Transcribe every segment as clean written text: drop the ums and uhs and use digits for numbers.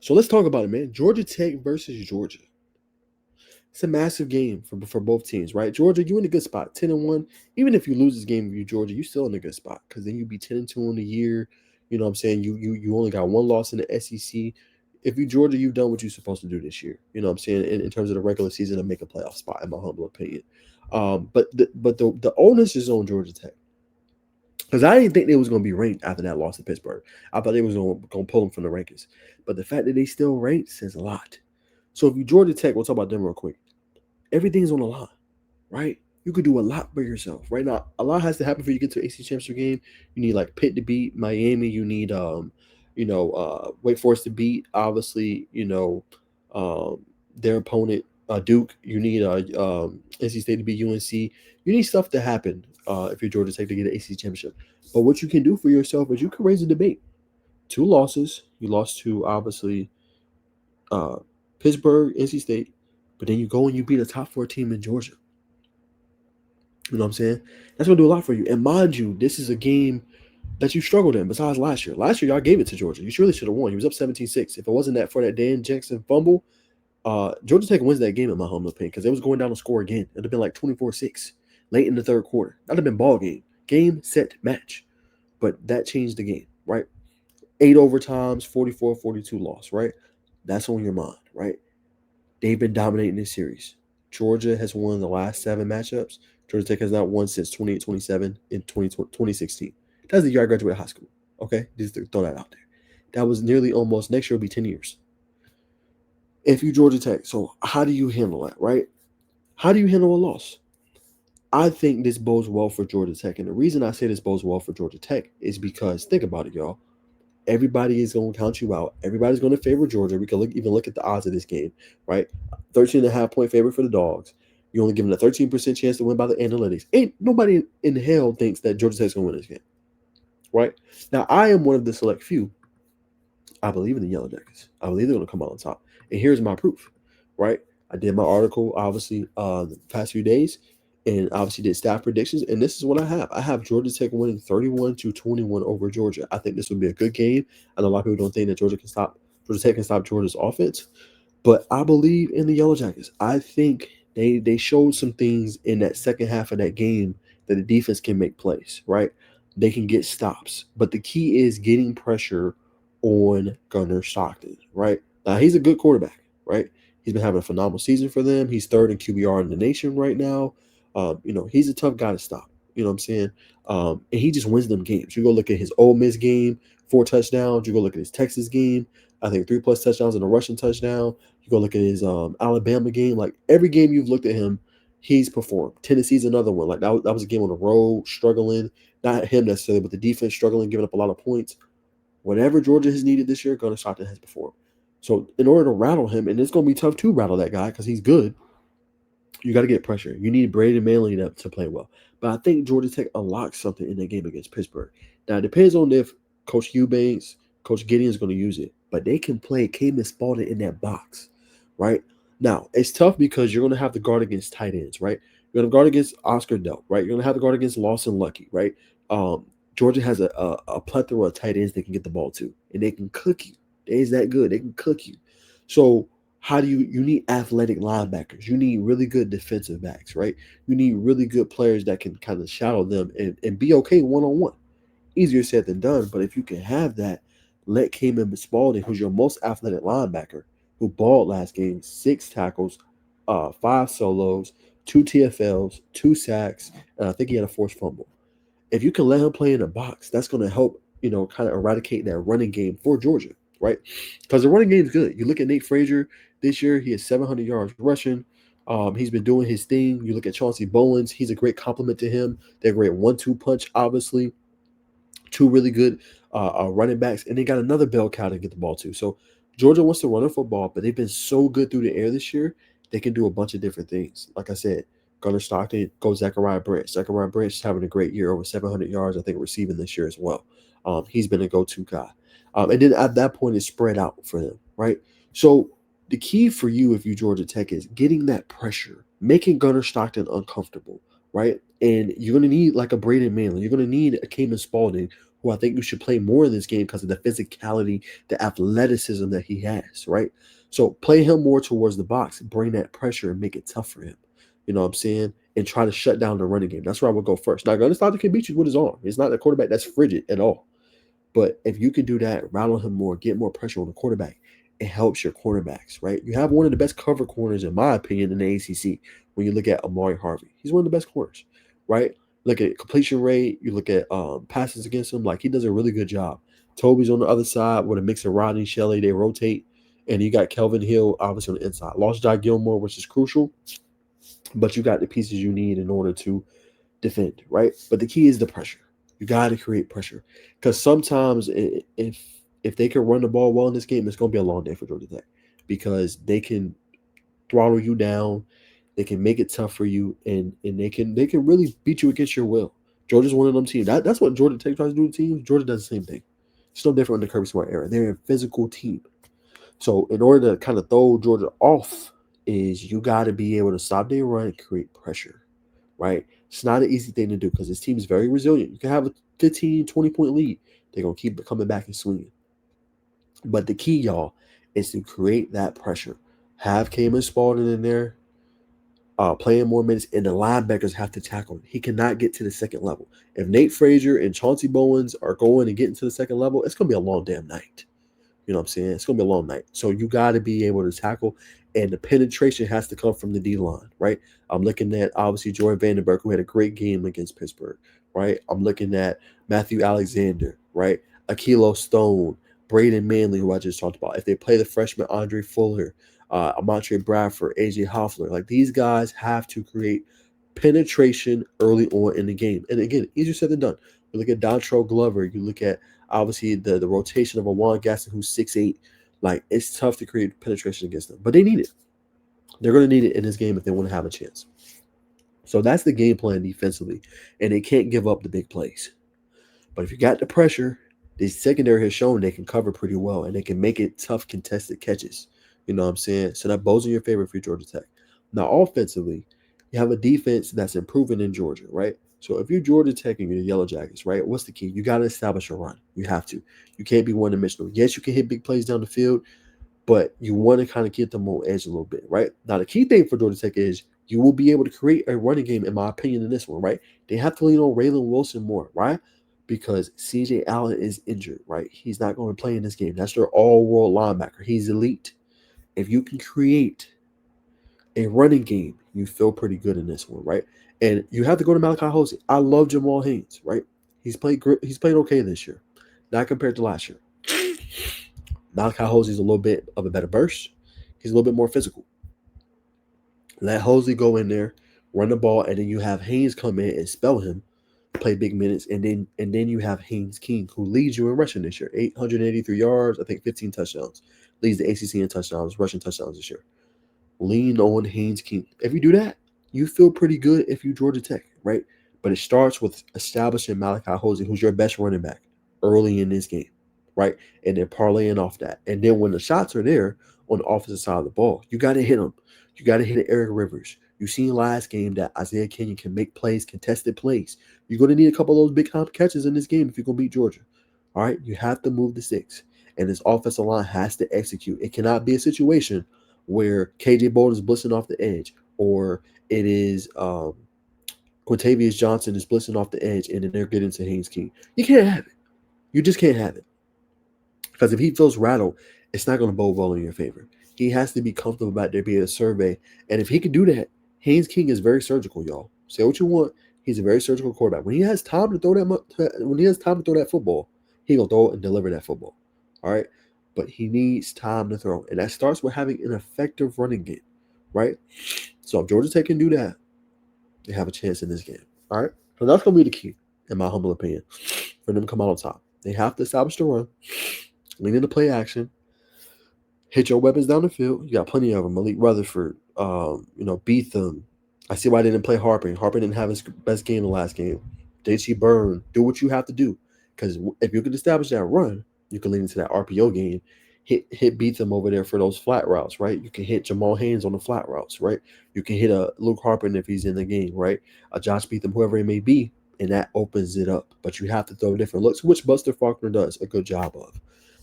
So let's talk about it, man. Georgia Tech versus Georgia. It's a massive game for both teams, right? Georgia, you in a good spot, 10-1. Even if you lose this game, you Georgia, you still in a good spot because then you be 10-2 in the year. You know what I'm saying? You only got one loss in the SEC. If you Georgia, you've done what you're supposed to do this year. You know what I'm saying? In terms of the regular season and make a playoff spot, in my humble opinion. But the onus is on Georgia Tech. Because I didn't think they was going to be ranked after that loss to Pittsburgh. I thought they was going to pull them from the rankings. But the fact that they still ranked says a lot. So if you Georgia Tech, we'll talk about them real quick. Everything's on the line, right? You could do a lot for yourself. Right now, a lot has to happen for you to get to an ACC championship game. You need like Pitt to beat Miami. You need Wake Forest to beat, obviously, their opponent, Duke. You need NC State to beat UNC. You need stuff to happen if you're Georgia Tech to get an ACC championship. But what you can do for yourself is you can raise a debate. Two losses. You lost to obviously uh, Pittsburgh, NC State, but then you go and you beat a top four team in Georgia. You know what I'm saying? That's gonna do a lot for you. And mind you, this is a game that you struggled in besides last year. Last year, y'all gave it to Georgia. You really should have won. He was up 17-6. If it wasn't that for that Dan Jackson fumble, Georgia Tech wins that game in my humble opinion because it was going down to score again. It'd have been like 24-6 late in the third quarter. That'd have been ball game. Game, set, match. But that changed the game, right? 8 overtimes, 44-42 loss, right? That's on your mind, right? They've been dominating this series. Georgia has won the last 7 matchups. Georgia Tech has not won since 28-27 in 2016. That's the year I graduated high school. Okay? Just to throw that out there. That was nearly almost, next year will be 10 years. If you Georgia Tech, so how do you handle that, right? How do you handle a loss? I think this bodes well for Georgia Tech. And the reason I say this bodes well for Georgia Tech is because, think about it, y'all. Everybody is going to count you out. Everybody's going to favor Georgia. We can even look at the odds of this game, right? 13.5 point favorite for the Dogs. You're only given a 13% chance to win by the analytics. Ain't nobody in hell thinks that Georgia Tech's going to win this game, right? Now, I am one of the select few. I believe in the Yellow Jackets. I believe they're going to come out on top. And here's my proof, right? I did my article, obviously, the past few days, and obviously did staff predictions. And this is what I have. I have Georgia Tech winning 31-21 over Georgia. I think this would be a good game. I know a lot of people don't think that Georgia Tech can stop Georgia's offense, but I believe in the Yellow Jackets. I think they showed some things in that second half of that game that the defense can make plays, right? They can get stops, but the key is getting pressure on Gunnar Stockton, right? Now he's a good quarterback, right? He's been having a phenomenal season for them. He's third in QBR in the nation right now. He's a tough guy to stop. You know what I'm saying? And he just wins them games. You go look at his Ole Miss game, 4 touchdowns. You go look at his Texas game, I think 3+ touchdowns and a rushing touchdown. You go look at his Alabama game. Like every game you've looked at him, he's performed. Tennessee's another one. Like that was a game on the road, struggling. Not him necessarily, but the defense struggling, giving up a lot of points. Whatever Georgia has needed this year, Gunnar Stockton has performed. So in order to rattle him, and it's going to be tough to rattle that guy because he's good, you got to get pressure. You need Braden Manley to play well. But I think Georgia Tech unlocks something in that game against Pittsburgh. Now, it depends on if Coach Eubanks, Coach Gideon is going to use it. But they can play Cayman Spalding in that box, right? Now, it's tough because you're going to have to guard against tight ends, right? You're going to guard against Oscar Delp, right? You're going to have to guard against Lawson Lucky, right? Georgia has a plethora of tight ends they can get the ball to, and they can cook you. They's that good. They can cook you. So how do you need athletic linebackers? You need really good defensive backs, right? You need really good players that can kind of shadow them and be okay one-on-one. Easier said than done, but if you can have that, let Cayman Spalding, who's your most athletic linebacker, who balled last game, 6 tackles, 5 solos, 2 TFLs, 2 sacks, and I think he had a forced fumble. If you can let him play in a box, that's going to help, kind of eradicate that running game for Georgia, right? Because the running game is good. You look at Nate Frazier this year, he has 700 yards rushing. He's been doing his thing. You look at Chauncey Bowens, he's a great compliment to him. They're a great 1-2 punch, obviously. 2 really good running backs, and they got another bell cow to get the ball to. So Georgia wants to run the football, but they've been so good through the air this year, they can do a bunch of different things. Like I said, Gunnar Stockton, go Zachariah Branch. Zachariah Branch is having a great year, over 700 yards, I think, receiving this year as well. He's been a go-to guy. And then at that point, it's spread out for them, right? So the key for you, if you Georgia Tech, is getting that pressure, making Gunnar Stockton uncomfortable, right? And you're going to need like a Braden Manley. You're going to need a Cayman Spalding who I think you should play more in this game because of the physicality, the athleticism that he has, right? So play him more towards the box, bring that pressure and make it tough for him. You know what I'm saying? And try to shut down the running game. That's where I would go first. Now, Gunner can beat you with his arm. He's not a quarterback that's frigid at all. But if you can do that, rattle him more, get more pressure on the quarterback, it helps your cornerbacks, right? You have one of the best cover corners, in my opinion, in the ACC. When you look at Amari Harvey, he's one of the best corners, right? Look at completion rate. You look at passes against him. Like he does a really good job. Toby's on the other side with a mix of Rodney, Shelley. They rotate, and you got Kelvin Hill obviously on the inside. Lost Jai Gilmore, which is crucial, but you got the pieces you need in order to defend, right? But the key is the pressure. You got to create pressure because sometimes if they can run the ball well in this game, it's going to be a long day for Georgia Tech because they can throttle you down, they can make it tough for you, and they can really beat you against your will. Georgia's one of them teams. That's what Georgia Tech tries to do to teams. Georgia does the same thing. It's no different in the Kirby Smart era. They're a physical team. So in order to kind of throw Georgia off, is you got to be able to stop their run and create pressure, right? It's not an easy thing to do because this team is very resilient. You can have a 15, 20-point lead. They're going to keep coming back and swinging. But the key, y'all, is to create that pressure. Have Cayman Spalding in there, playing more minutes, and the linebackers have to tackle him. He cannot get to the second level. If Nate Frazier and Chauncey Bowens are going and getting to the second level, it's going to be a long damn night. You know what I'm saying? It's going to be a long night. So you got to be able to tackle, and the penetration has to come from the D line, right? I'm looking at, obviously, Jordan Vandenberg, who had a great game against Pittsburgh, right? I'm looking at Matthew Alexander, right? Akilo Stone, Braden Manley, who I just talked about. If they play the freshman Andre Fuller, Amontre Bradford, AJ Hoffler, like these guys have to create penetration early on in the game. And again, easier said than done. You look at Dontrell Glover, you look at obviously the rotation of a Juan Gaston who's 6'8". Like it's tough to create penetration against them. But they need it. They're gonna need it in this game if they want to have a chance. So that's the game plan defensively. And they can't give up the big plays. But if you got the pressure, the secondary has shown they can cover pretty well and they can make it tough contested catches. You know what I'm saying? So that bodes in your favor for Georgia Tech. Now, offensively, you have a defense that's improving in Georgia, right? So if you're Georgia Tech and you're the Yellow Jackets, right? What's the key? You got to establish a run. You have to. You can't be one-dimensional. Yes, you can hit big plays down the field, but you want to kind of get them on edge a little bit, right? Now, the key thing for Georgia Tech is you will be able to create a running game, in my opinion, in this one, right? They have to lean on Raylan Wilson more, right? Because CJ Allen is injured, right? He's not going to play in this game. That's their all-world linebacker. He's elite. If you can create a running game, you feel pretty good in this one, right? And you have to go to Malachi Hosey. I love Jamal Haynes, right? He's played great. He's played okay this year, not compared to last year. Malachi Hosey's a little bit of a better burst. He's a little bit more physical. Let Hosey go in there, run the ball, and then you have Haynes come in and spell him, play big minutes, and then you have Haynes King, who leads you in rushing this year, 883 yards, I think 15 touchdowns, leads the ACC in touchdowns, rushing touchdowns this year. Lean on Haynes King. If you do that, you feel pretty good if you Georgia Tech, right? But it starts with establishing Malachi Hosey, who's your best running back, early in this game, right? And then parlaying off that. And then when the shots are there on the offensive side of the ball, you got to hit them. You got to hit Eric Rivers. You seen last game that Isaiah Kenyon can make plays, contested plays. You're going to need a couple of those big time catches in this game if you're going to beat Georgia. All right, you have to move the sticks, and this offensive line has to execute. It cannot be a situation where KJ Bolden is blitzing off the edge, or it is Quintavious Johnson is blitzing off the edge, and then they're getting to Haynes King. You can't have it. You just can't have it. Because if he feels rattled, it's not going to bode well in your favor. He has to be comfortable about there being a survey. And if he can do that, Haynes King is very surgical, y'all. Say what you want. He's a very surgical quarterback. When he has time to throw that football, he will throw it and deliver that football. All right. But he needs time to throw. And that starts with having an effective running game. Right? So if Georgia Tech can do that, they have a chance in this game. All right. So that's gonna be the key, in my humble opinion, for them to come out on top. They have to establish the run, lean into play action, hit your weapons down the field. You got plenty of them. Malik Rutherford, Beetham. I see why they didn't play Harper. Harper didn't have his best game in the last game. JC Byrne, do what you have to do. Because if you can establish that run, you can lean into that RPO game. Hit Beetham over there for those flat routes, right? You can hit Jamal Haynes on the flat routes, right? You can hit a Luke Harper if he's in the game, right? A Josh Beetham, whoever it may be. and that opens it up. But you have to throw different looks, which Buster Faulkner does a good job of.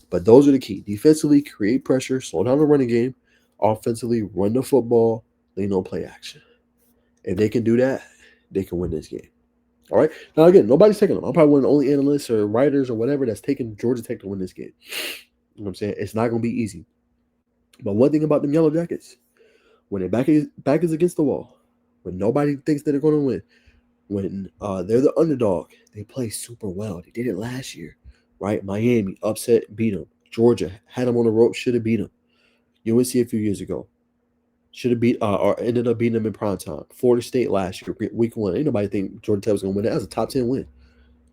But those are the key. Defensively, create pressure, slow down the running game. Offensively, run the football, lean on play action. If they can do that, they can win this game. All right. Now again, nobody's taking them. I'm probably one of the only analysts or writers or whatever that's taking Georgia Tech to win this game. You know what I'm saying? It's not going to be easy. But one thing about them Yellow Jackets, when their back is against the wall, when nobody thinks that they're going to win, when they're the underdog, they play super well. They did it last year, right? Miami upset, beat them. Georgia had them on the rope, should have beat them. UNC a few years ago should have beat or ended up beating them in prime time. Florida State last year, week 1. Ain't nobody think Georgia Tech was going to win that. That was a top 10 win.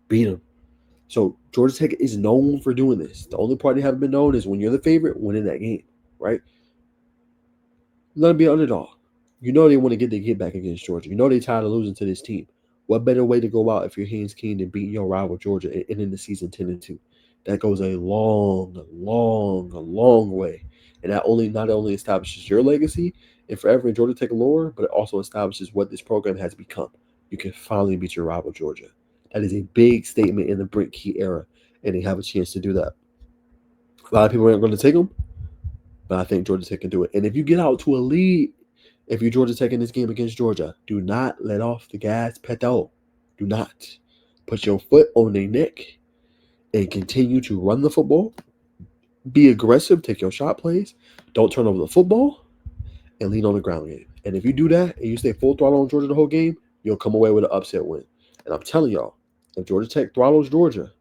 Beat them. So Georgia Tech is known for doing this. The only part they haven't been known is when you're the favorite, winning that game, right? Let them be an underdog. You know they want to get their get back against Georgia. You know they tired of losing to this team. What better way to go out if your hands keen than beating your rival Georgia and ending the season 10-2? That goes a long way, and that only not only establishes your legacy and forever in Georgia Tech lore, but it also establishes what this program has become. You can finally beat your rival Georgia. That is a big statement in the Brent Key era, and they have a chance to do that. A lot of people aren't going to take them, but I think Georgia Tech can do it. And if you get out to a lead, if you're Georgia Tech in this game against Georgia, do not let off the gas pedal. Do not. Put your foot on their neck and continue to run the football. Be aggressive. Take your shot plays. Don't turn over the football and lean on the ground game. And if you do that and you stay full throttle on Georgia the whole game, you'll come away with an upset win. And I'm telling y'all, if Georgia Tech throttles Georgia,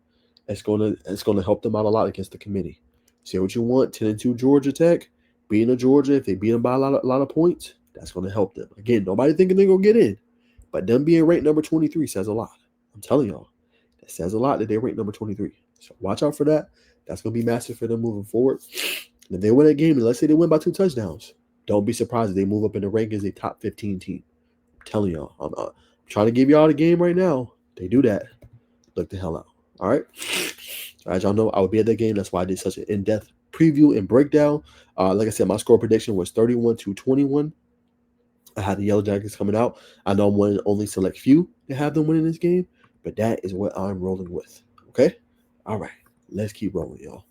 it's gonna help them out a lot against the committee. Say what you want, 10-2 Georgia Tech, beating a Georgia, if they beat them by a lot of points, that's gonna help them. Again, nobody thinking they're gonna get in, but them being ranked number 23 says a lot. I'm telling y'all, that says a lot that they're ranked number 23. So watch out for that. That's gonna be massive for them moving forward. And if they win that game, and let's say they win by 2 touchdowns, don't be surprised if they move up in the rank as a top 15 team. I'm telling y'all, I'm trying to give y'all the game right now. They do that, look the hell out. All right. As y'all know, I would be at that game. That's why I did such an in-depth preview and breakdown. Like I said, my score prediction was 31-21. I had the Yellow Jackets coming out. I know I'm one of only select few to have them winning this game, but that is what I'm rolling with. Okay? All right. Let's keep rolling, y'all.